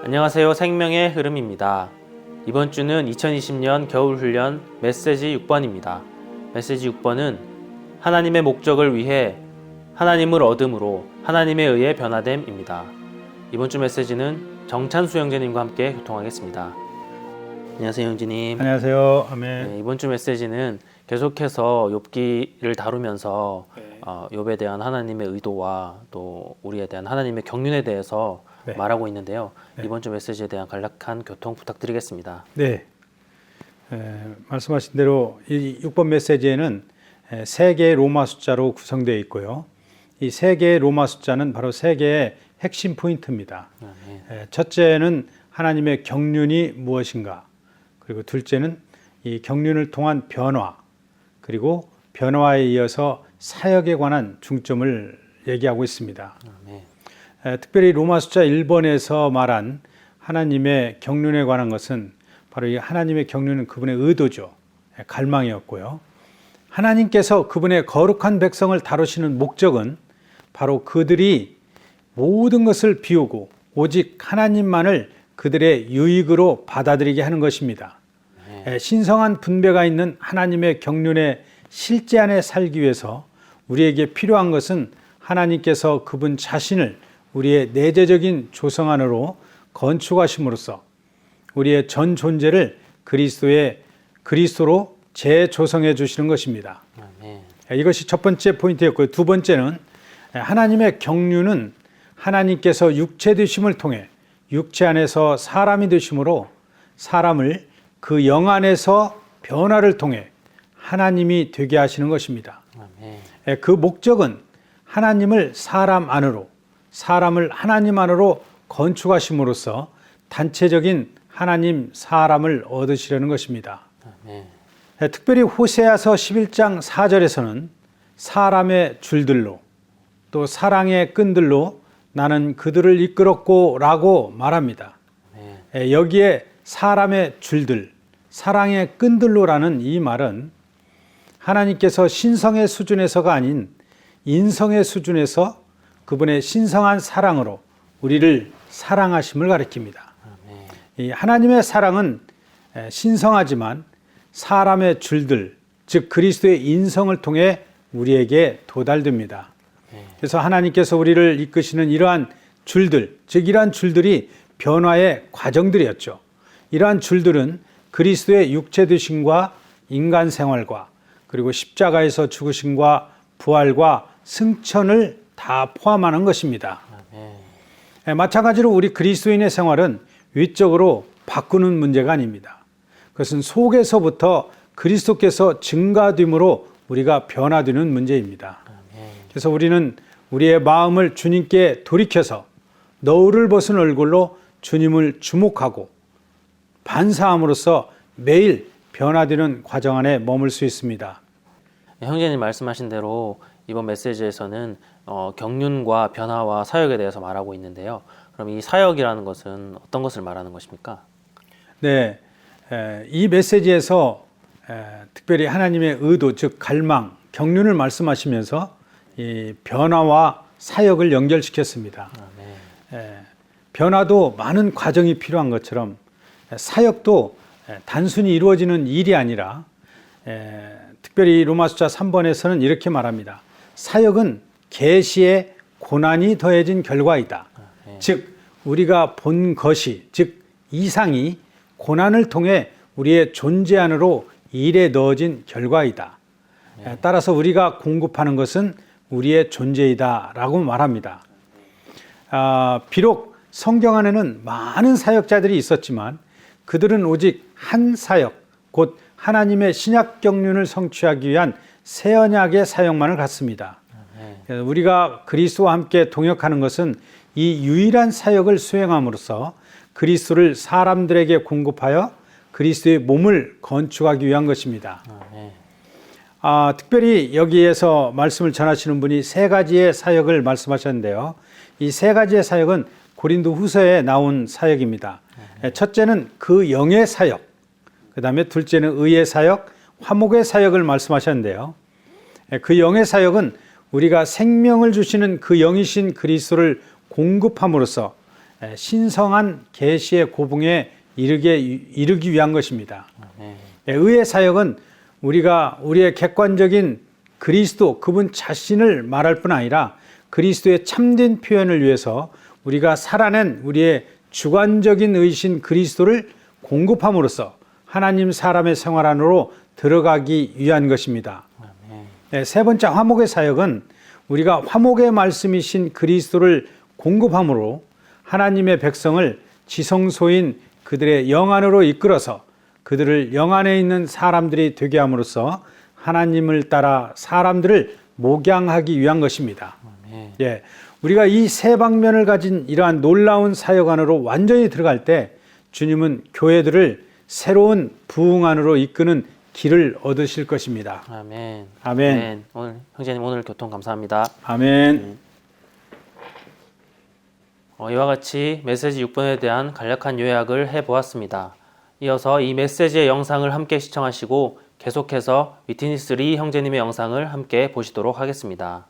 안녕하세요. 생명의 흐름입니다. 이번 주는 2020년 겨울훈련 메시지 6번입니다. 메시지 6번은 하나님의 목적을 위해 하나님을 얻음으로 하나님에 의해 변화됨입니다. 이번 주 메시지는 정찬수 형제님과 함께 교통하겠습니다. 안녕하세요, 형제님. 안녕하세요. 아멘. 네, 이번 주 메시지는 계속해서 욥기를 다루면서 욥에 대한 하나님의 의도와 또 우리에 대한 하나님의 경륜에 대해서 말하고 있는데요. 이번 주 메시지에 대한 간략한 교통 부탁드리겠습니다. 네. 말씀하신 대로 이 6번 메시지에는 3개의 로마 숫자로 구성되어 있고요. 이 3개의 로마 숫자는 바로 3개의 핵심 포인트입니다. 첫째는 하나님의 경륜이 무엇인가, 그리고 둘째는 이 경륜을 통한 변화, 그리고 변화에 이어서 사역에 관한 중점을 얘기하고 있습니다. 특별히 로마 숫자 1번에서 말한 하나님의 경륜에 관한 것은 바로 이 하나님의 경륜은 그분의 의도죠. 갈망이었고요. 하나님께서 그분의 거룩한 백성을 다루시는 목적은 바로 그들이 모든 것을 비우고 오직 하나님만을 그들의 유익으로 받아들이게 하는 것입니다. 신성한 분배가 있는 하나님의 경륜의 실제 안에 살기 위해서 우리에게 필요한 것은 하나님께서 그분 자신을 우리의 내재적인 조성 안으로 건축하심으로써 우리의 전 존재를 그리스도로 재조성해 주시는 것입니다. 이것이 첫 번째 포인트였고요. 두 번째는 하나님의 경륜은 하나님께서 육체 되심을 통해 육체 안에서 사람이 되심으로 사람을 그 영 안에서 변화를 통해 하나님이 되게 하시는 것입니다. 그 목적은 하나님을 사람 안으로, 사람을 하나님 안으로 건축하심으로써 단체적인 하나님 사람을 얻으시려는 것입니다. 특별히 호세아서 11장 4절에서는 사람의 줄들로 또 사랑의 끈들로 나는 그들을 이끌었고 라고 말합니다. 여기에 사람의 줄들, 사랑의 끈들로라는 이 말은 하나님께서 신성의 수준에서가 아닌 인성의 수준에서 그분의 신성한 사랑으로 우리를 사랑하심을 가리킵니다. 이 하나님의 사랑은 신성하지만 사람의 줄들, 즉 그리스도의 인성을 통해 우리에게 도달됩니다. 그래서 하나님께서 우리를 이끄시는 이러한 줄들, 즉 이러한 줄들이 변화의 과정들이었죠. 이러한 줄들은 그리스도의 육체 되심과 인간 생활과 그리고 십자가에서 죽으심과 부활과 승천을 다 포함하는 것입니다. 마찬가지로 우리 그리스도인의 생활은 위적으로 바꾸는 문제가 아닙니다. 그것은 속에서부터 그리스도께서 증가됨으로 우리가 변화되는 문제입니다. 그래서 우리는 우리의 마음을 주님께 돌이켜서 너울을 벗은 얼굴로 주님을 주목하고 반사함으로써 매일 변화되는 과정 안에 머물 수 있습니다. 형제님 말씀하신 대로 이번 메시지에서는 경륜과 변화와 사역에 대해서 말하고 있는데요. 그럼 이 사역이라는 것은 어떤 것을 말하는 것입니까? 네, 이 메시지에서 특별히 하나님의 의도, 즉 갈망, 경륜을 말씀하시면서 이 변화와 사역을 연결시켰습니다. 변화도 많은 과정이 필요한 것처럼 사역도 단순히 이루어지는 일이 아니라 특별히 로마 숫자 3번에서는 이렇게 말합니다. 사역은 계시의 고난이 더해진 결과이다. 즉 우리가 본 것이, 즉 이상이 고난을 통해 우리의 존재 안으로 일에 넣어진 결과이다. 따라서 우리가 공급하는 것은 우리의 존재이다 라고 말합니다. 비록 성경 안에는 많은 사역자들이 있었지만 그들은 오직 한 사역, 곧 하나님의 신약 경륜을 성취하기 위한 새 언약의 사역만을 갖습니다. 우리가 그리스도와 함께 동역하는 것은 이 유일한 사역을 수행함으로써 그리스도를 사람들에게 공급하여 그리스도의 몸을 건축하기 위한 것입니다. 특별히 여기에서 말씀을 전하시는 분이 3가지의 사역을 말씀하셨는데요. 이 3가지의 사역은 고린도 후서에 나온 사역입니다. 첫째는 그 영의 사역, 그 다음에 둘째는 의의 사역, 화목의 사역을 말씀하셨는데요. 그 영의 사역은 우리가 생명을 주시는 그 영이신 그리스도를 공급함으로써 신성한 계시의 고붕에 이르기 위한 것입니다. 아멘. 의의 사역은 우리의 객관적인 그리스도 그분 자신을 말할 뿐 아니라 그리스도의 참된 표현을 위해서 우리가 살아낸 우리의 주관적인 의신 그리스도를 공급함으로써 하나님 사람의 생활 안으로 들어가기 위한 것입니다. 세 번째 화목의 사역은 우리가 화목의 말씀이신 그리스도를 공급함으로 하나님의 백성을 지성소인 그들의 영 안으로 이끌어서 그들을 영 안에 있는 사람들이 되게 함으로써 하나님을 따라 사람들을 목양하기 위한 것입니다. 예, 우리가 이 세 방면을 가진 이러한 놀라운 사역 안으로 완전히 들어갈 때 주님은 교회들을 새로운 부흥 안으로 이끄는 길을 얻으실 것입니다. 아멘. 아멘. 아멘. 오늘 형제님 오늘 교통 감사합니다. 아멘. 이와 같이 메시지 6번에 대한 간략한 요약을 해보았습니다. 이어서 이 메시지의 영상을 함께 시청하시고 계속해서 위트니스 리 형제님의 영상을 함께 보시도록 하겠습니다.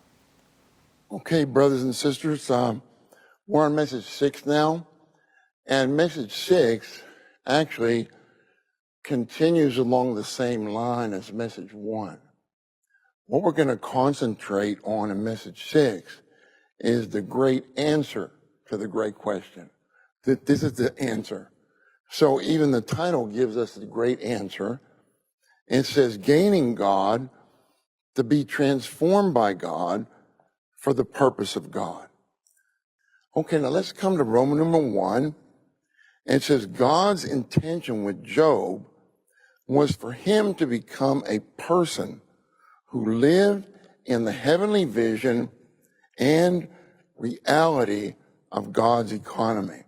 Okay, brothers and sisters, we're on message 6 now, and message 6 actually continues along the same line as message 1. What we're going to concentrate on in message 6 is the great answer to the great question. That this is the answer. So even the title gives us the great answer. It says, gaining God, to be transformed by God for the purpose of God. Okay, now let's come to Roman number 1. It says God's intention with Job was for him to become a person who lived in the heavenly vision and reality of God's economy.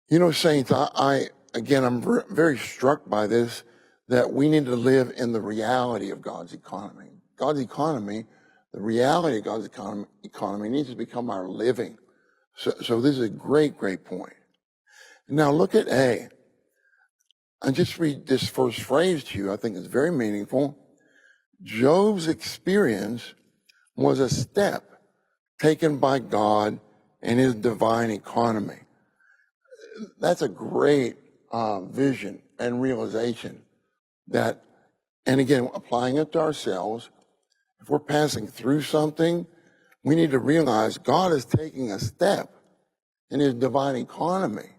You know, saints, I'm very struck by this, that we need to live in the reality of God's economy. God's economy, the reality of God's economy needs to become our living. So this is a great, great point. Now look at A. I just read this first phrase to you. I think it's very meaningful. Job's experience was a step taken by God in his divine economy. That's a great vision and realization that, and again, applying it to ourselves, if we're passing through something, we need to realize God is taking a step in his divine economy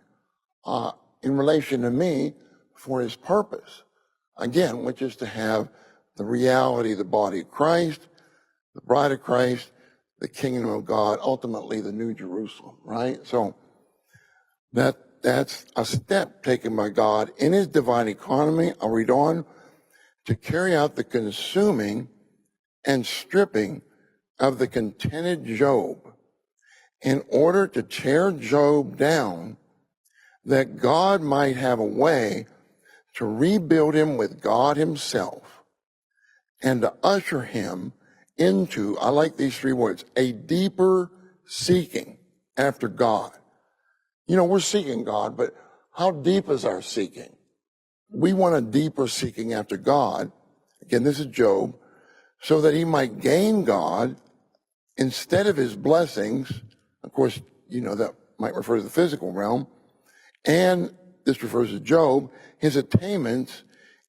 in relation to me for his purpose. Again, which is to have the reality of the body of Christ, the bride of Christ, the kingdom of God, ultimately the New Jerusalem, right? So that's a step taken by God in his divine economy. I'll read on. To carry out the consuming and stripping of the contented Job in order to tear Job down, that God might have a way to rebuild him with God himself and to usher him into, I like these 3 words, a deeper seeking after God. You know, we're seeking God, but how deep is our seeking? We want a deeper seeking after God. Again, this is Job, so that he might gain God instead of his blessings. Of course, you know, that might refer to the physical realm. And this refers to Job, his attainments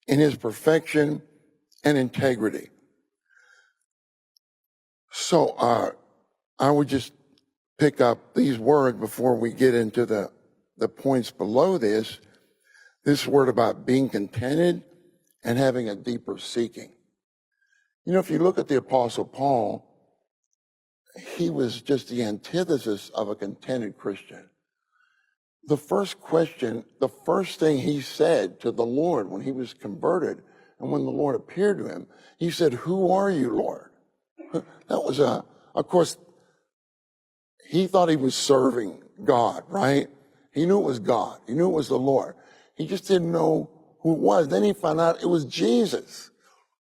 in his perfection and integrity. So I would just pick up these words before we get into the points below this. This word about being contented and having a deeper seeking. You know, if you look at the Apostle Paul, he was just the antithesis of a contented Christian. The first question, the first thing he said to the Lord when he was converted and when the Lord appeared to him, he said, "Who are you, Lord?" That was of course, he thought he was serving God, right? He knew it was God. He knew it was the Lord. He just didn't know who it was. Then he found out it was Jesus,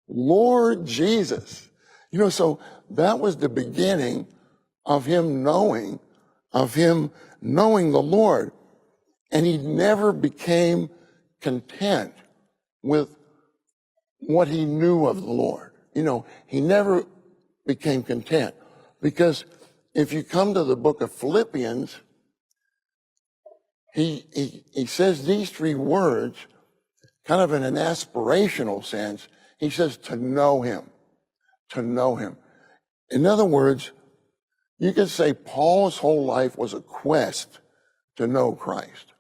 Lord Jesus. You know, so that was the beginning of him knowing the Lord. And he never became content with what he knew of the Lord. You know, he never became content. Because if you come to the book of Philippians, he says these three words kind of in an aspirational sense. He says to know him, to know him. In other words, you could say Paul's whole life was a quest to know Christ.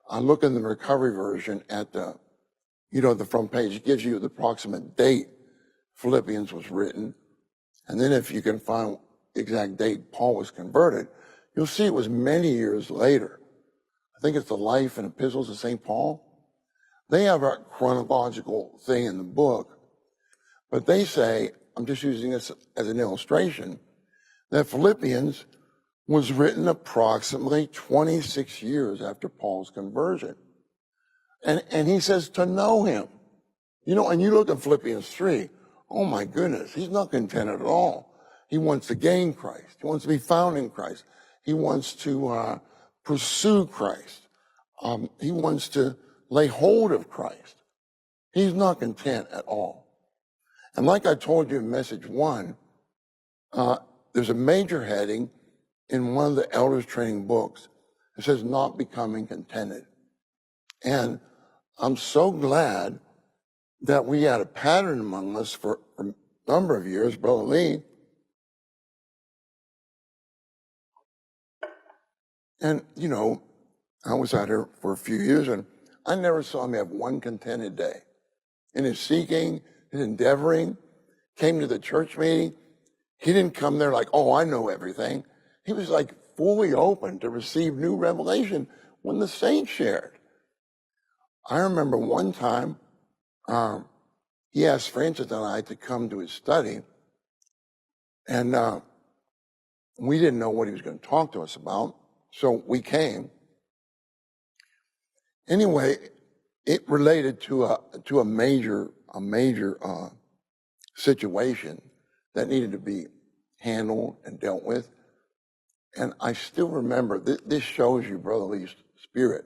I look in the recovery version at the front page. It gives you the approximate date Philippians was written. And then if you can find the exact date Paul was converted, you'll see it was many years later. I think it's the Life and Epistles of St. Paul. They have a chronological thing in the book, but they say, I'm just using this as an illustration, that Philippians was written approximately 26 years after Paul's conversion. And he says to know him. And you look at Philippians 3, oh my goodness, he's not contented at all. He wants to gain Christ. He wants to be found in Christ. He wants to pursue Christ. He wants to lay hold of Christ. He's not content at all. And like I told you in message 1, there's a major heading in one of the elders training books. It says not becoming contented. And I'm so glad that we had a pattern among us for a number of years, Brother Lee. And, I was out here for a few years and I never saw him have one contented day. In his seeking, his endeavoring, came to the church meeting. He didn't come there like, oh, I know everything. He was like fully open to receive new revelation when the saints shared. I remember one time, he asked Francis and I to come to his study, and we didn't know what he was going to talk to us about, so we came. Anyway, it related to a major situation that needed to be handled and dealt with. And I still remember, this shows you Brother Lee's spirit.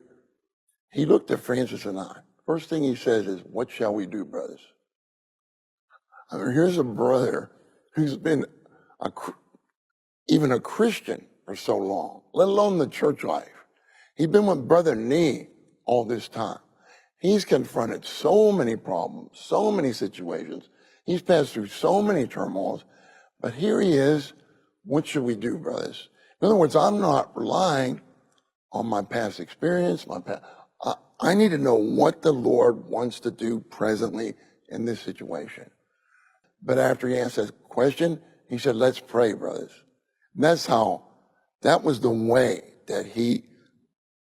He looked at Francis and I. First thing he says is, what shall we do, brothers? I mean, here's a brother who's been even a Christian for so long, let alone the church life. He's been with Brother Nee all this time. He's confronted so many problems, so many situations. He's passed through so many turmoils. But here he is. What should we do, brothers? In other words, I'm not relying on my past experience. I need to know what the Lord wants to do presently in this situation. But after he asked that question, he said, let's pray, brothers. And that was the way that he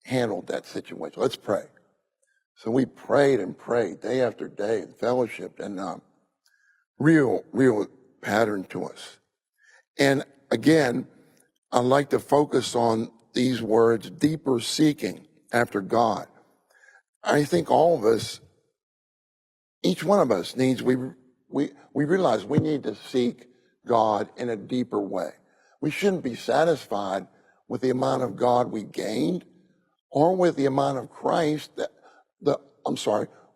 handled that situation. Let's pray. So we prayed and prayed day after day and fellowshiped, and real pattern to us. And again, I'd like to focus on these words, deeper seeking after God. I think all of us, each one of us needs, we realize we need to seek God in a deeper way. We shouldn't be satisfied with the amount of God we gained or with the amount of Christ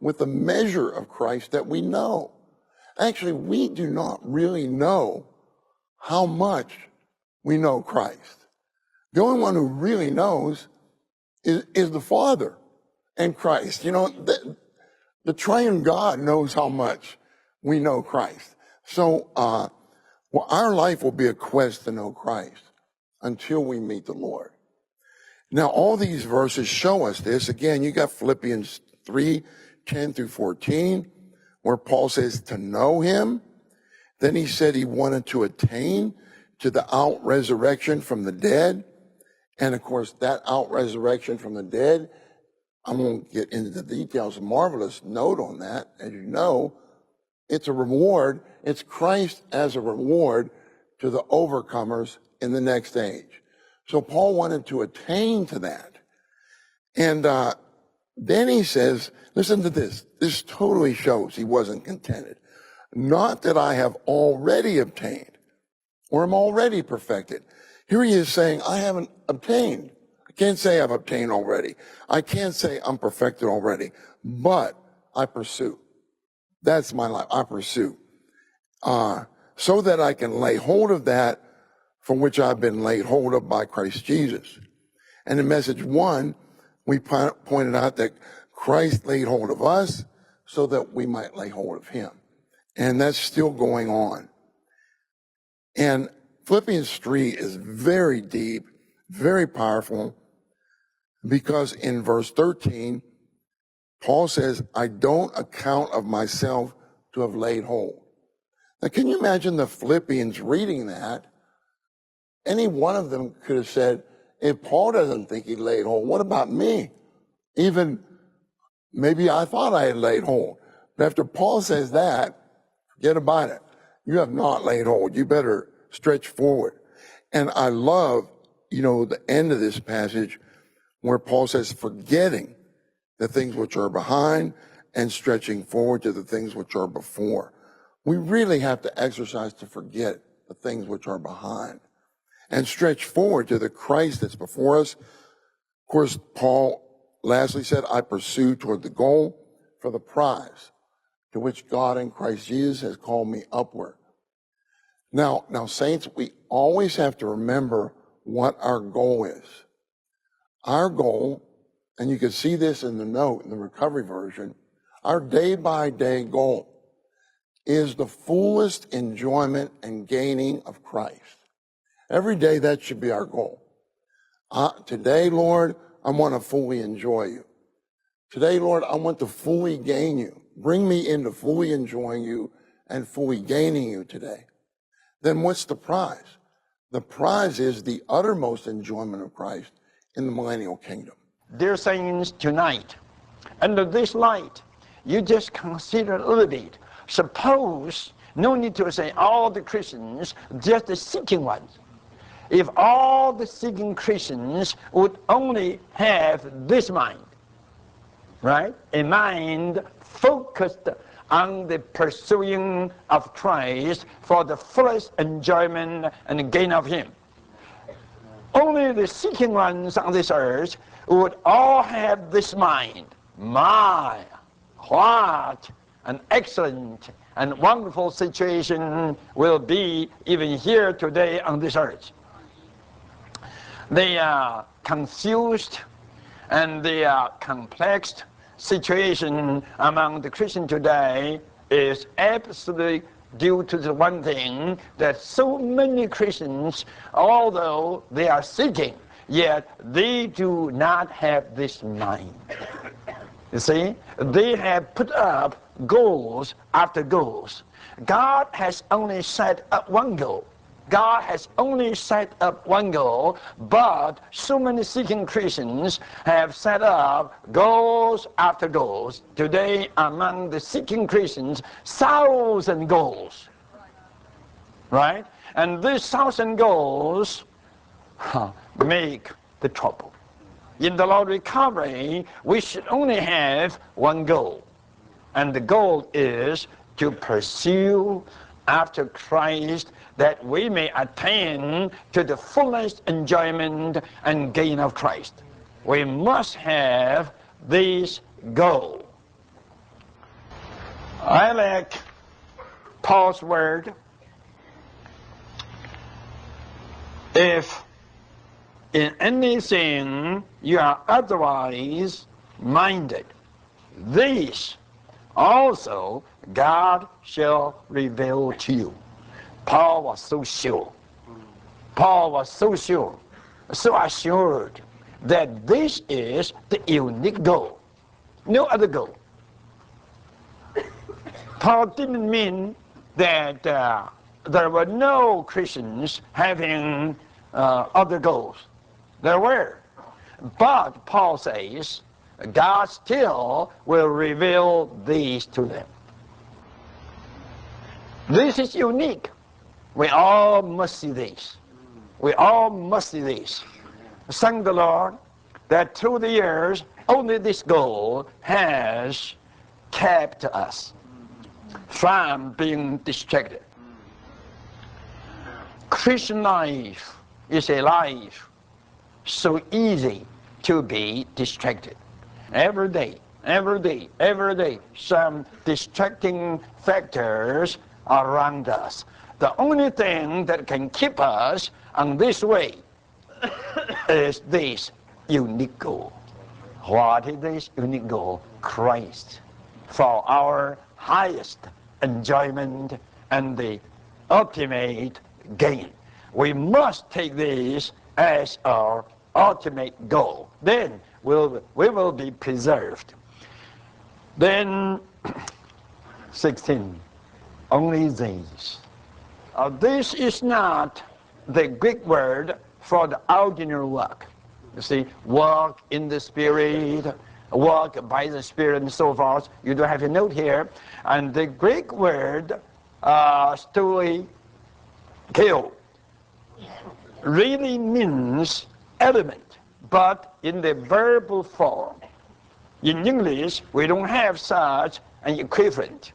with the measure of Christ that we know. Actually, we do not really know how much we know Christ. The only one who really knows is the Father and Christ. The triune God knows how much we know Christ. So our life will be a quest to know Christ until we meet the Lord. Now, all these verses show us this. Again, you got Philippians 3:10 through 14, where Paul says to know him. Then he said he wanted to attain to the out-resurrection from the dead. And of course, that out-resurrection from the dead, I won't get into the details, a marvelous note on that. As you know, it's a reward. It's Christ as a reward to the overcomers in the next age. So Paul wanted to attain to that. And then he says, listen to this. This totally shows he wasn't contented. Not that I have already obtained or am already perfected. Here he is saying, I haven't obtained. I can't say I've obtained already. I can't say I'm perfected already, but I pursue. That's my life. I pursue. So that I can lay hold of that from which I've been laid hold of by Christ Jesus. And in message 1, We pointed out that Christ laid hold of us so that we might lay hold of him. And that's still going on. And Philippians 3 is very deep, very powerful, because in verse 13, Paul says, I don't account of myself to have laid hold. Now, can you imagine the Philippians reading that? Any one of them could have said, if Paul doesn't think he laid hold, what about me? Even maybe I thought I had laid hold. But after Paul says that, forget about it. You have not laid hold. You better stretch forward. And I love, the end of this passage where Paul says, forgetting the things which are behind and stretching forward to the things which are before. We really have to exercise to forget the things which are behind and stretch forward to the Christ that's before us. Of course, Paul lastly said, I pursue toward the goal for the prize to which God in Christ Jesus has called me upward. Now, saints, we always have to remember what our goal is. Our goal, and you can see this in the note in the recovery version, our day-by-day goal is the fullest enjoyment and gaining of Christ. Every day that should be our goal. Today, Lord, I want to fully enjoy you. Today, Lord, I want to fully gain you. Bring me into fully enjoying you and fully gaining you today. Then what's the prize? The prize is the uttermost enjoyment of Christ in the millennial kingdom. Dear saints, tonight, under this light, you just consider a little bit. Suppose, no need to say all the Christians, just the seeking ones. If all the seeking Christians would only have this mind, right? A mind focused on the pursuing of Christ for the fullest enjoyment and gain of him. Only the seeking ones on this earth would all have this mind. My, what an excellent and wonderful situation will be even here today on this earth. The confused and the complex situation among the Christians today is absolutely due to the one thing that so many Christians, although they are seeking, yet they do not have this mind. You see, they have put up goals after goals. God has only set up one goal. God has only set up one goal, but so many seeking Christians have set up goals after goals. Today, among the seeking Christians, 1,000 goals. Right? And these 1,000 goals make the trouble. In the Lord recovery, we should only have one goal. And the goal is to pursue after Christ, that we may attain to the fullest enjoyment and gain of Christ. We must have this goal. I like Paul's word. If in anything you are otherwise minded, this also God shall reveal to you. Paul was so sure. Paul was so sure, so assured that this is the unique goal. No other goal. Paul didn't mean that there were no Christians having other goals. There were. But Paul says, God still will reveal these to them. This is unique. We all must see this. We all must see this. Thank the Lord that through the years, only this goal has kept us from being distracted. Christian life is a life so easy to be distracted. Every day, some distracting factors around us. The only thing that can keep us on this way is this unique goal. What is this unique goal? Christ, for our highest enjoyment and the ultimate gain. We must take this as our ultimate goal. Then we will be preserved. Then 16, only these. This is not the Greek word for the ordinary walk. You see, walk in the Spirit, walk by the Spirit, and so forth. You don't have a note here. And the Greek word, stoikeo, really means element, but in the verbal form. In English, we don't have such an equivalent.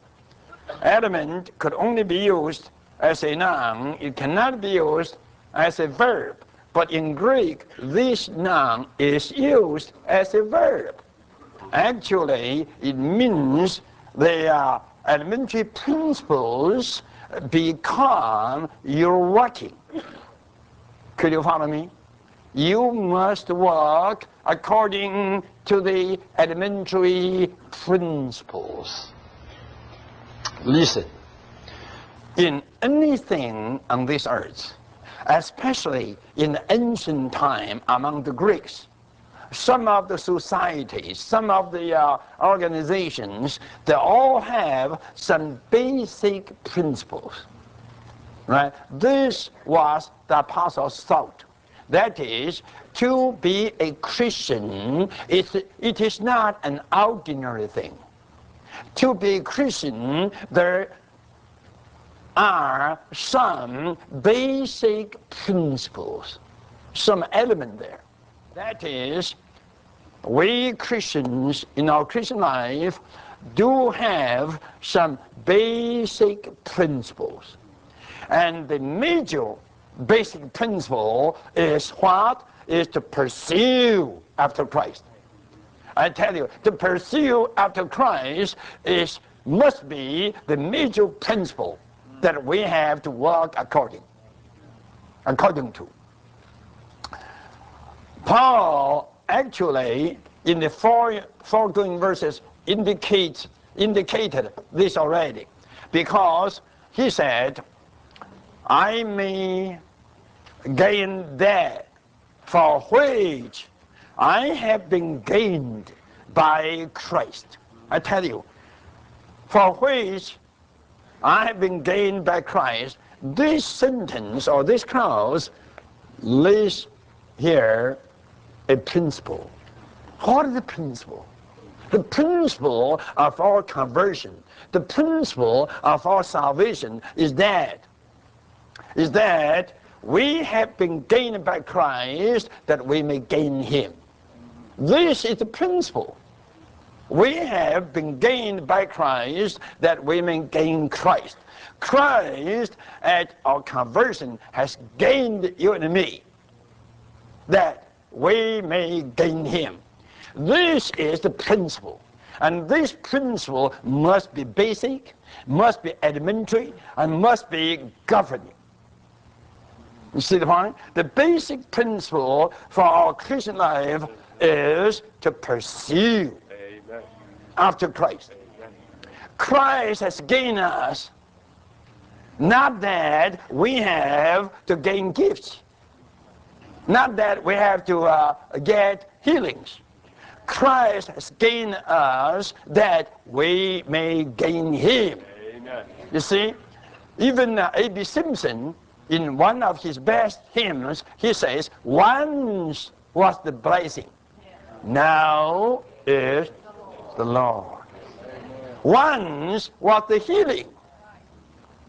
Element could only be used as a noun. It cannot be used as a verb. But in Greek, this noun is used as a verb. Actually, it means the elementary principles become your walking. Could you follow me? You must walk according to the elementary principles. Listen, in anything on this earth, especially in ancient time among the Greeks, some of the societies, some of the organizations, they all have some basic principles. Right? This was the apostles' thought. That is, to be a Christian, it is not an ordinary thing. To be a Christian, there are some basic principles, some element there. That is, we Christians in our Christian life do have some basic principles. And the major basic principle is what? Is to pursue after Christ. I tell you, to pursue after Christ must be the major principle that we have to walk according to. Paul actually, in the foregoing verses, indicated this already, because he said, I may gain that for which I have been gained by Christ. I tell you, for which I have been gained by Christ. This sentence or this clause lays here a principle. What is the principle? The principle of our conversion, the principle of our salvation is that we have been gained by Christ that we may gain Him. This is the principle. We have been gained by Christ that we may gain Christ. Christ at our conversion has gained you and me that we may gain Him. This is the principle. And this principle must be basic, must be elementary, and must be governing. You see the point? The basic principle for our Christian life is to pursue after Christ. Christ has gained us, not that we have to gain gifts, not that we have to get healings. Christ has gained us that we may gain Him. Amen. You see, even A.B. Simpson, in one of his best hymns, he says, once was the blessing, now is the Lord. Once was the healing,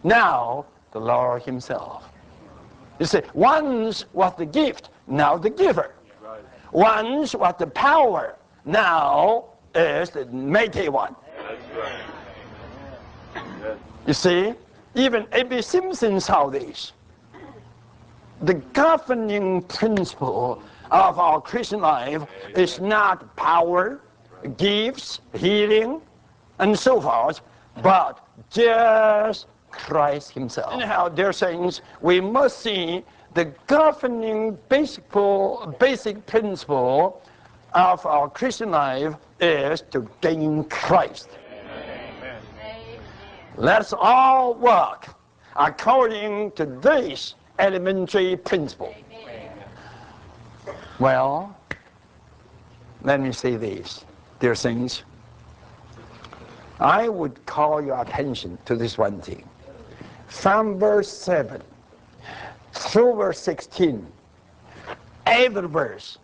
now the Lord Himself. You see, once was the gift, now the giver. Once was the power, now is the mighty one. You see, even A.B. Simpson saw this. The governing principle of our Christian life is not power, gifts, healing, and so forth, but just Christ Himself. Anyhow, dear saints, we must see the governing basic principle of our Christian life is to gain Christ. Let's all work according to this elementary principle. Well, let me say this, dear saints. I would call your attention to this one thing. From verse 7 through verse 16, every verse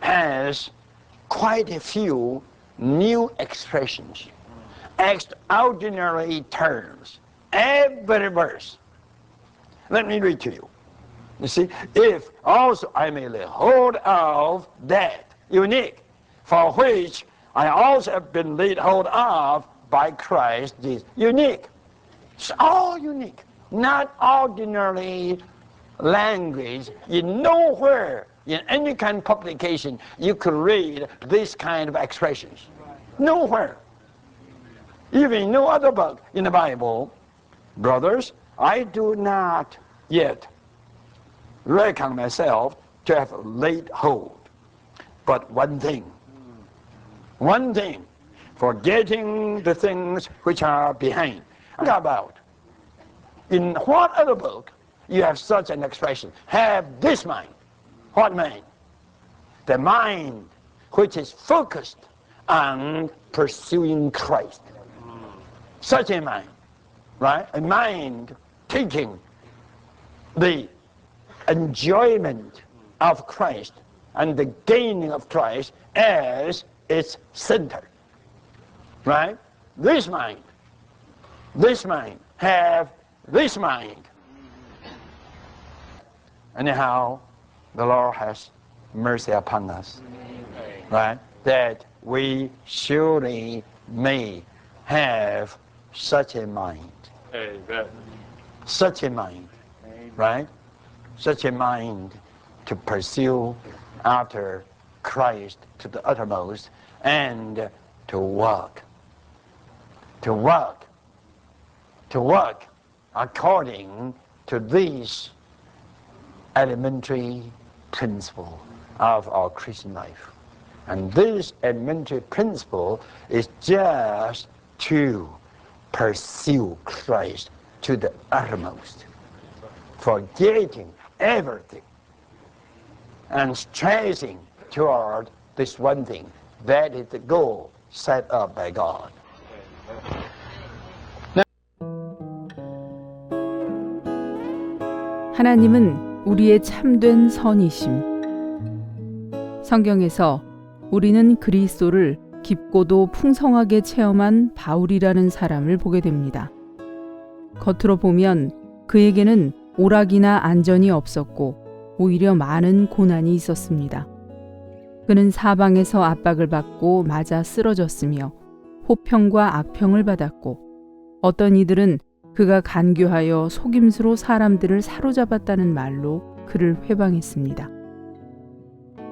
has quite a few new expressions, extraordinary terms. Every verse. Let me read to you. You see, if also I may lay hold of that unique, for which I also have been laid hold of by Christ Jesus. Unique. It's all unique. Not ordinary language. In nowhere, in any kind of publication, you could read this kind of expressions. Nowhere. Even in no other book in the Bible. Brothers, I do not yet reckon myself to have laid hold. But one thing, forgetting the things which are behind. How about, in what other book you have such an expression? Have this mind. What mind? The mind which is focused on pursuing Christ. Such a mind, right? A mind taking the enjoyment of Christ and the gaining of Christ as its center, right? This mind, have this mind. Anyhow, the Lord has mercy upon us, right? That we surely may have such a mind. Amen. Such a mind, right? Such a mind to pursue after Christ to the uttermost and to work according to this elementary principle of our Christian life. And this elementary principle is just to pursue Christ to the uttermost, forgetting everything and stressing toward this one thing. That is the goal set up by God. 하나님은 우리의 참된 선이심. 성경에서 우리는 그리스도를 깊고도 풍성하게 체험한 바울이라는 사람을 보게 됩니다. 겉으로 보면 그에게는 오락이나 안전이 없었고 오히려 많은 고난이 있었습니다. 그는 사방에서 압박을 받고 맞아 쓰러졌으며 호평과 악평을 받았고 어떤 이들은 그가 간교하여 속임수로 사람들을 사로잡았다는 말로 그를 회방했습니다.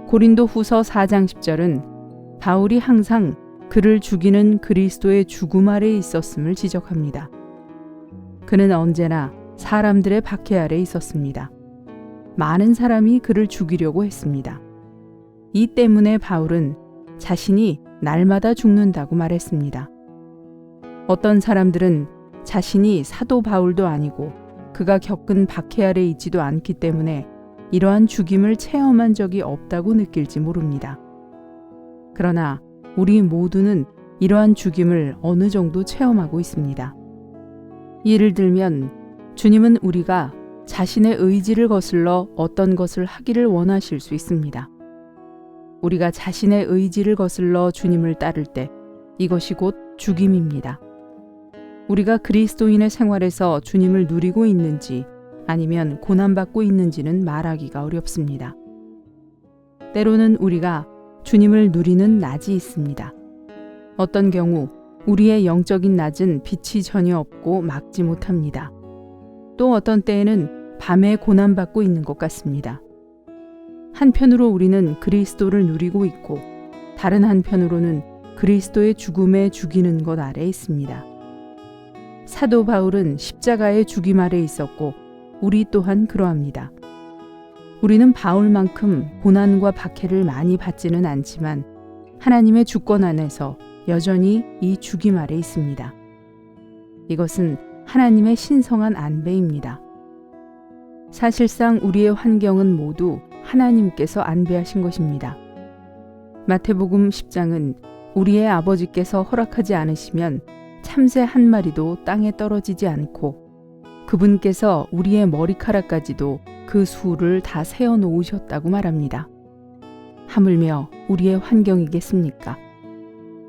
고린도 후서 4장 10절은 바울이 항상 그를 죽이는 그리스도의 죽음 아래 있었음을 지적합니다. 그는 언제나 사람들의 박해 아래 있었습니다. 많은 사람이 그를 죽이려고 했습니다. 이 때문에 바울은 자신이 날마다 죽는다고 말했습니다. 어떤 사람들은 자신이 사도 바울도 아니고 그가 겪은 박해 아래 있지도 않기 때문에 이러한 죽임을 체험한 적이 없다고 느낄지 모릅니다. 그러나 우리 모두는 이러한 죽임을 어느 정도 체험하고 있습니다. 예를 들면 주님은 우리가 자신의 의지를 거슬러 어떤 것을 하기를 원하실 수 있습니다. 우리가 자신의 의지를 거슬러 주님을 따를 때 이것이 곧 죽임입니다. 우리가 그리스도인의 생활에서 주님을 누리고 있는지 아니면 고난받고 있는지는 말하기가 어렵습니다. 때로는 우리가 주님을 누리는 낮이 있습니다. 어떤 경우 우리의 영적인 낮은 빛이 전혀 없고 막지 못합니다. 또 어떤 때에는 밤에 고난받고 있는 것 같습니다. 한편으로 우리는 그리스도를 누리고 있고 다른 한편으로는 그리스도의 죽음에 죽이는 것 아래 있습니다. 사도 바울은 십자가의 죽임 아래 있었고 우리 또한 그러합니다. 우리는 바울만큼 고난과 박해를 많이 받지는 않지만 하나님의 주권 안에서 여전히 이 죽임 아래 있습니다. 이것은 하나님의 신성한 안배입니다. 사실상 우리의 환경은 모두 하나님께서 안배하신 것입니다. 마태복음 10장은 우리의 아버지께서 허락하지 않으시면 참새 한 마리도 땅에 떨어지지 않고 그분께서 우리의 머리카락까지도 그 수를 다 세어 놓으셨다고 말합니다. 하물며 우리의 환경이겠습니까?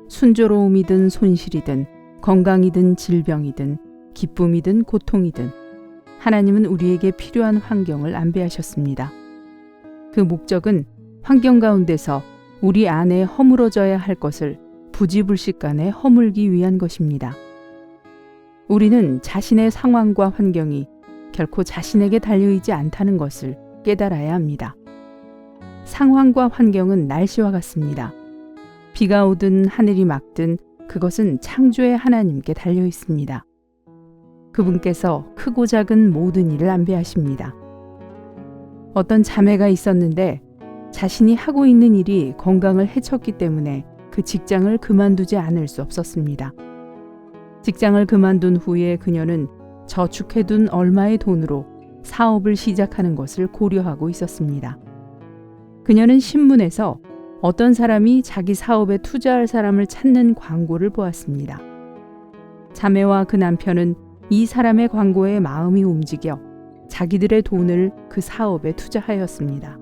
순조로움이든 손실이든 건강이든 질병이든 기쁨이든 고통이든 하나님은 우리에게 필요한 환경을 안배하셨습니다. 그 목적은 환경 가운데서 우리 안에 허물어져야 할 것을 부지불식간에 허물기 위한 것입니다. 우리는 자신의 상황과 환경이 결코 자신에게 달려있지 않다는 것을 깨달아야 합니다. 상황과 환경은 날씨와 같습니다. 비가 오든 하늘이 맑든 그것은 창조의 하나님께 달려 있습니다. 그분께서 크고 작은 모든 일을 안배하십니다. 어떤 자매가 있었는데 자신이 하고 있는 일이 건강을 해쳤기 때문에 그 직장을 그만두지 않을 수 없었습니다. 직장을 그만둔 후에 그녀는 저축해둔 얼마의 돈으로 사업을 시작하는 것을 고려하고 있었습니다. 그녀는 신문에서 어떤 사람이 자기 사업에 투자할 사람을 찾는 광고를 보았습니다. 자매와 그 남편은 이 사람의 광고에 마음이 움직여 자기들의 돈을 그 사업에 투자하였습니다.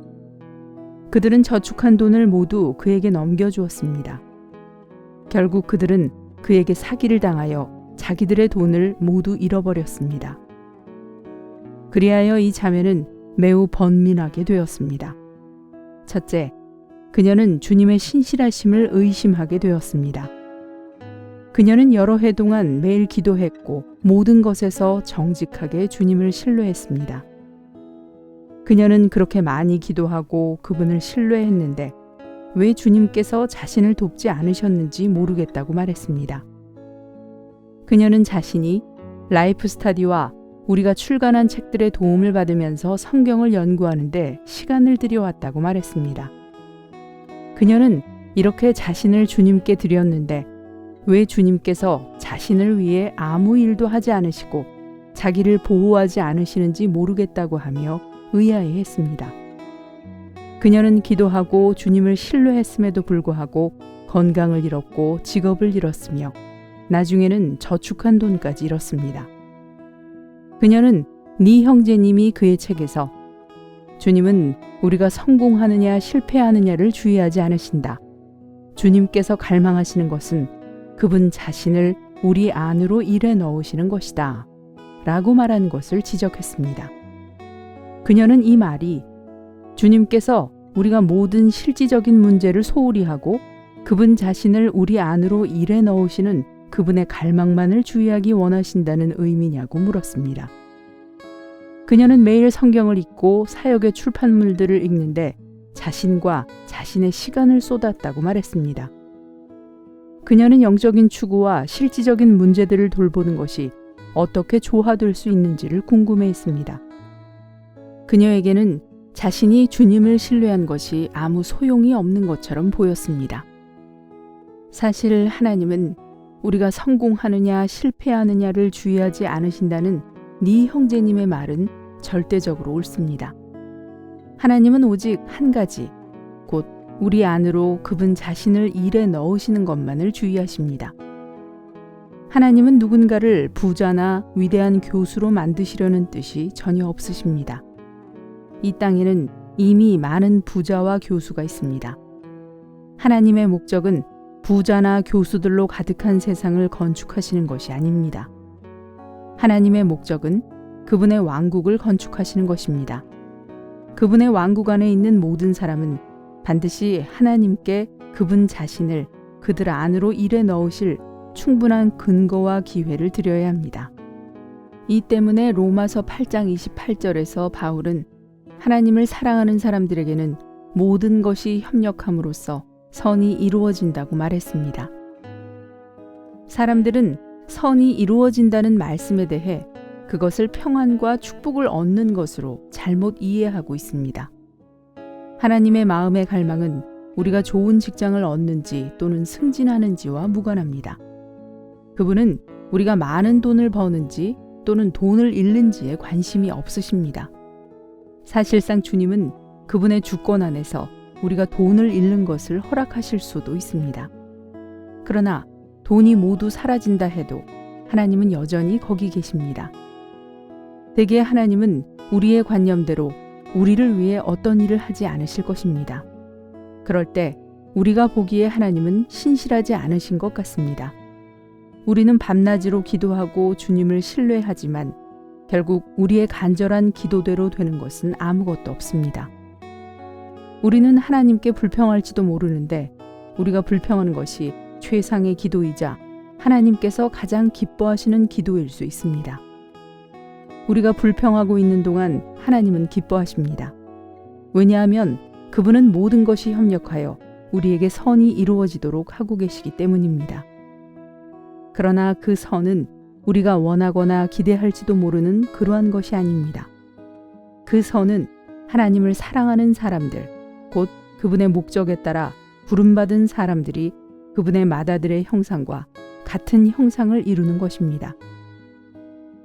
그들은 저축한 돈을 모두 그에게 넘겨주었습니다. 결국 그들은 그에게 사기를 당하여 자기들의 돈을 모두 잃어버렸습니다. 그리하여 이 자매는 매우 번민하게 되었습니다. 첫째, 그녀는 주님의 신실하심을 의심하게 되었습니다. 그녀는 여러 해 동안 매일 기도했고 모든 것에서 정직하게 주님을 신뢰했습니다. 그녀는 그렇게 많이 기도하고 그분을 신뢰했는데 왜 주님께서 자신을 돕지 않으셨는지 모르겠다고 말했습니다. 그녀는 자신이 라이프 스타디와 우리가 출간한 책들의 도움을 받으면서 성경을 연구하는데 시간을 들여왔다고 말했습니다. 그녀는 이렇게 자신을 주님께 드렸는데 왜 주님께서 자신을 위해 아무 일도 하지 않으시고 자기를 보호하지 않으시는지 모르겠다고 하며 의아해했습니다. 그녀는 기도하고 주님을 신뢰했음에도 불구하고 건강을 잃었고 직업을 잃었으며 나중에는 저축한 돈까지 잃었습니다. 그녀는 네 형제님이 그의 책에서 주님은 우리가 성공하느냐 실패하느냐를 주의하지 않으신다. 주님께서 갈망하시는 것은 그분 자신을 우리 안으로 일에 넣으시는 것이다. 라고 말한 것을 지적했습니다. 그녀는 이 말이 주님께서 우리가 모든 실질적인 문제를 소홀히 하고 그분 자신을 우리 안으로 일에 넣으시는 그분의 갈망만을 주의하기 원하신다는 의미냐고 물었습니다. 그녀는 매일 성경을 읽고 사역의 출판물들을 읽는데 자신과 자신의 시간을 쏟았다고 말했습니다. 그녀는 영적인 추구와 실질적인 문제들을 돌보는 것이 어떻게 조화될 수 있는지를 궁금해했습니다. 그녀에게는 자신이 주님을 신뢰한 것이 아무 소용이 없는 것처럼 보였습니다. 사실 하나님은 우리가 성공하느냐 실패하느냐를 주의하지 않으신다는 네 형제님의 말은 절대적으로 옳습니다. 하나님은 오직 한 가지, 곧 우리 안으로 그분 자신을 일에 넣으시는 것만을 주의하십니다. 하나님은 누군가를 부자나 위대한 교수로 만드시려는 뜻이 전혀 없으십니다. 이 땅에는 이미 많은 부자와 교수가 있습니다. 하나님의 목적은 부자나 교수들로 가득한 세상을 건축하시는 것이 아닙니다. 하나님의 목적은 그분의 왕국을 건축하시는 것입니다. 그분의 왕국 안에 있는 모든 사람은 반드시 하나님께 그분 자신을 그들 안으로 일에 넣으실 충분한 근거와 기회를 드려야 합니다. 이 때문에 로마서 8장 28절에서 바울은 하나님을 사랑하는 사람들에게는 모든 것이 협력함으로써 선이 이루어진다고 말했습니다. 사람들은 선이 이루어진다는 말씀에 대해 그것을 평안과 축복을 얻는 것으로 잘못 이해하고 있습니다. 하나님의 마음의 갈망은 우리가 좋은 직장을 얻는지 또는 승진하는지와 무관합니다. 그분은 우리가 많은 돈을 버는지 또는 돈을 잃는지에 관심이 없으십니다. 사실상 주님은 그분의 주권 안에서 우리가 돈을 잃는 것을 허락하실 수도 있습니다. 그러나 돈이 모두 사라진다 해도 하나님은 여전히 거기 계십니다. 대개 하나님은 우리의 관념대로 우리를 위해 어떤 일을 하지 않으실 것입니다. 그럴 때 우리가 보기에 하나님은 신실하지 않으신 것 같습니다. 우리는 밤낮으로 기도하고 주님을 신뢰하지만 결국 우리의 간절한 기도대로 되는 것은 아무것도 없습니다. 우리는 하나님께 불평할지도 모르는데 우리가 불평하는 것이 최상의 기도이자 하나님께서 가장 기뻐하시는 기도일 수 있습니다. 우리가 불평하고 있는 동안 하나님은 기뻐하십니다. 왜냐하면 그분은 모든 것이 협력하여 우리에게 선이 이루어지도록 하고 계시기 때문입니다. 그러나 그 선은 우리가 원하거나 기대할지도 모르는 그러한 것이 아닙니다. 그 선은 하나님을 사랑하는 사람들, 곧 그분의 목적에 따라 부름받은 사람들이 그분의 맏아들의 형상과 같은 형상을 이루는 것입니다.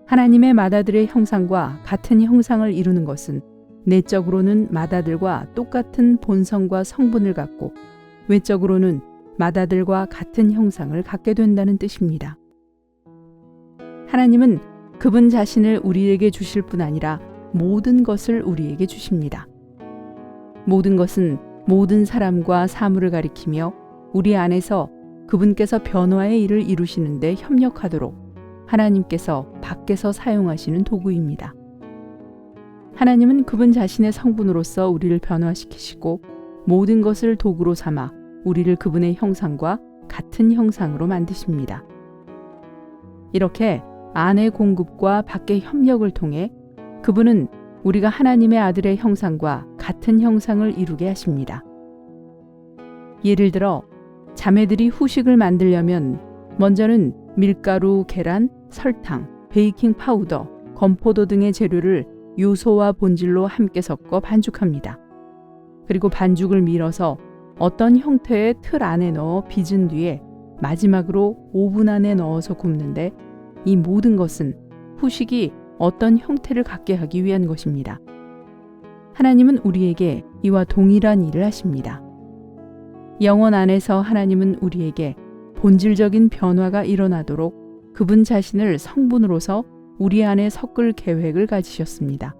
하나님의 맏아들의 형상과 같은 형상을 이루는 것은 내적으로는 맏아들과 똑같은 본성과 성분을 갖고 외적으로는 맏아들과 같은 형상을 갖게 된다는 뜻입니다. 하나님은 그분 자신을 우리에게 주실 뿐 아니라 모든 것을 우리에게 주십니다. 모든 것은 모든 사람과 사물을 가리키며 우리 안에서 그분께서 변화의 일을 이루시는데 협력하도록 하나님께서 밖에서 사용하시는 도구입니다. 하나님은 그분 자신의 성분으로서 우리를 변화시키시고 모든 것을 도구로 삼아 우리를 그분의 형상과 같은 형상으로 만드십니다. 이렇게 안의 공급과 밖의 협력을 통해 그분은 우리가 하나님의 아들의 형상과 같은 형상을 이루게 하십니다. 예를 들어 자매들이 후식을 만들려면 먼저는 밀가루, 계란, 설탕, 베이킹 파우더, 건포도 등의 재료를 요소와 본질로 함께 섞어 반죽합니다. 그리고 반죽을 밀어서 어떤 형태의 틀 안에 넣어 빚은 뒤에 마지막으로 오븐 안에 넣어서 굽는데 이 모든 것은 후식이 어떤 형태를 갖게 하기 위한 것입니다. 하나님은 우리에게 이와 동일한 일을 하십니다. 영혼 안에서 하나님은 우리에게 본질적인 변화가 일어나도록 그분 자신을 성분으로서 우리 안에 섞을 계획을 가지셨습니다.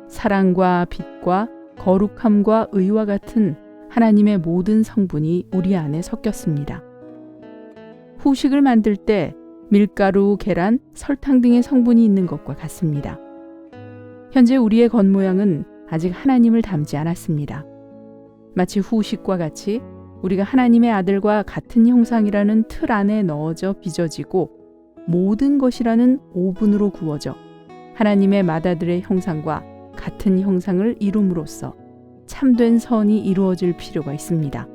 사랑과 빛과 거룩함과 의와 같은 하나님의 모든 성분이 우리 안에 섞였습니다. 후식을 만들 때 밀가루, 계란, 설탕 등의 성분이 있는 것과 같습니다. 현재 우리의 겉모양은 아직 하나님을 닮지 않았습니다. 마치 후식과 같이 우리가 하나님의 아들과 같은 형상이라는 틀 안에 넣어져 빚어지고 모든 것이라는 오븐으로 구워져 하나님의 맏아들의 형상과 같은 형상을 이룸으로써 참된 선이 이루어질 필요가 있습니다.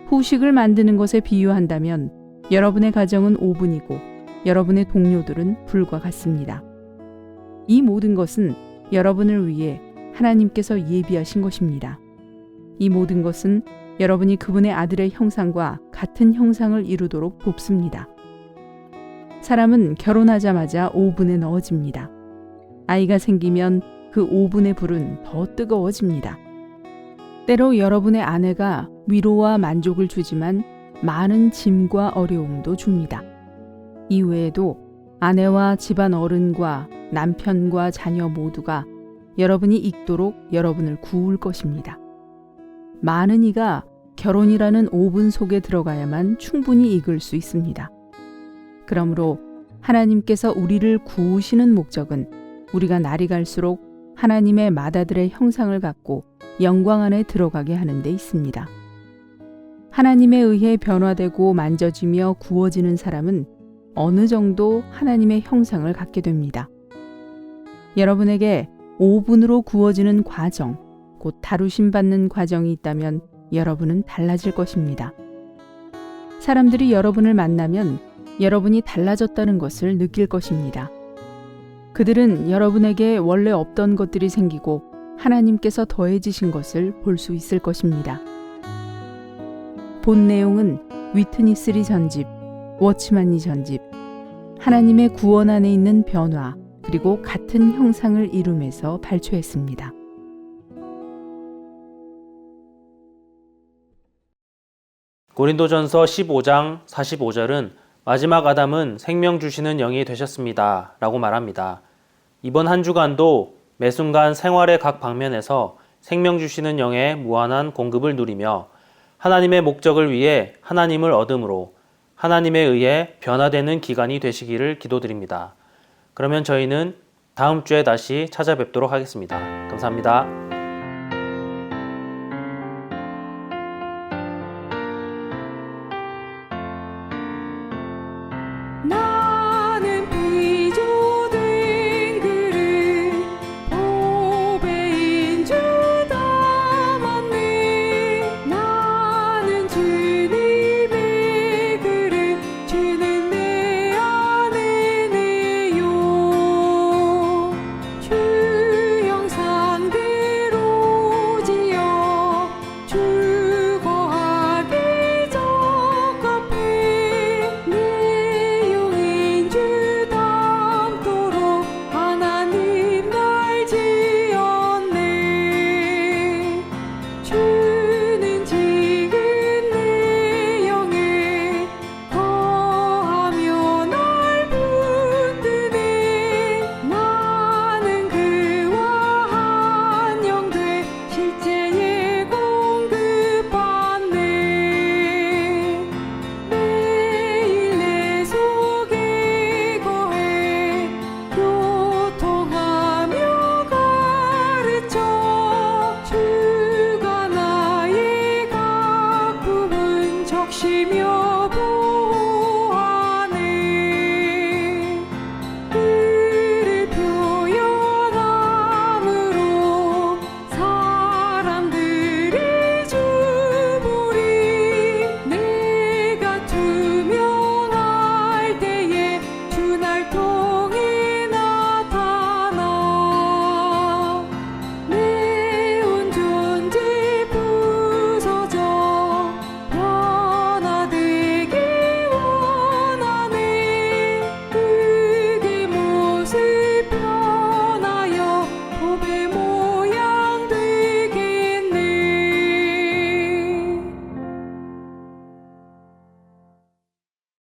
후식을 만드는 것에 비유한다면 여러분의 가정은 오븐이고 여러분의 동료들은 불과 같습니다. 이 모든 것은 여러분을 위해 하나님께서 예비하신 것입니다. 이 모든 것은 여러분이 그분의 아들의 형상과 같은 형상을 이루도록 돕습니다. 사람은 결혼하자마자 오븐에 넣어집니다. 아이가 생기면 그 오븐의 불은 더 뜨거워집니다. 때로 여러분의 아내가 위로와 만족을 주지만 많은 짐과 어려움도 줍니다. 이외에도 아내와 집안 어른과 남편과 자녀 모두가 여러분이 익도록 여러분을 구울 것입니다. 많은 이가 결혼이라는 오븐 속에 들어가야만 충분히 익을 수 있습니다. 그러므로 하나님께서 우리를 구우시는 목적은 우리가 날이 갈수록 하나님의 맏아들의 형상을 갖고 영광 안에 들어가게 하는 데 있습니다. 하나님에 의해 변화되고 만져지며 구워지는 사람은 어느 정도 하나님의 형상을 갖게 됩니다. 여러분에게 오븐으로 구워지는 과정, 곧 다루심 받는 과정이 있다면 여러분은 달라질 것입니다. 사람들이 여러분을 만나면 여러분이 달라졌다는 것을 느낄 것입니다. 그들은 여러분에게 원래 없던 것들이 생기고 하나님께서 더해지신 것을 볼 수 있을 것입니다. 본 내용은 위트니스리 전집, 워치만리 전집, 하나님의 구원 안에 있는 변화, 그리고 같은 형상을 이룸에서 발췌했습니다. 고린도전서 15장 45절은 마지막 아담은 생명 주시는 영이 되셨습니다 라고 말합니다. 이번 한 주간도 매 순간 생활의 각 방면에서 생명 주시는 영의 무한한 공급을 누리며 하나님의 목적을 위해 하나님을 얻음으로 하나님에 의해 변화되는 기간이 되시기를 기도드립니다. 그러면 저희는 다음 주에 다시 찾아뵙도록 하겠습니다. 감사합니다.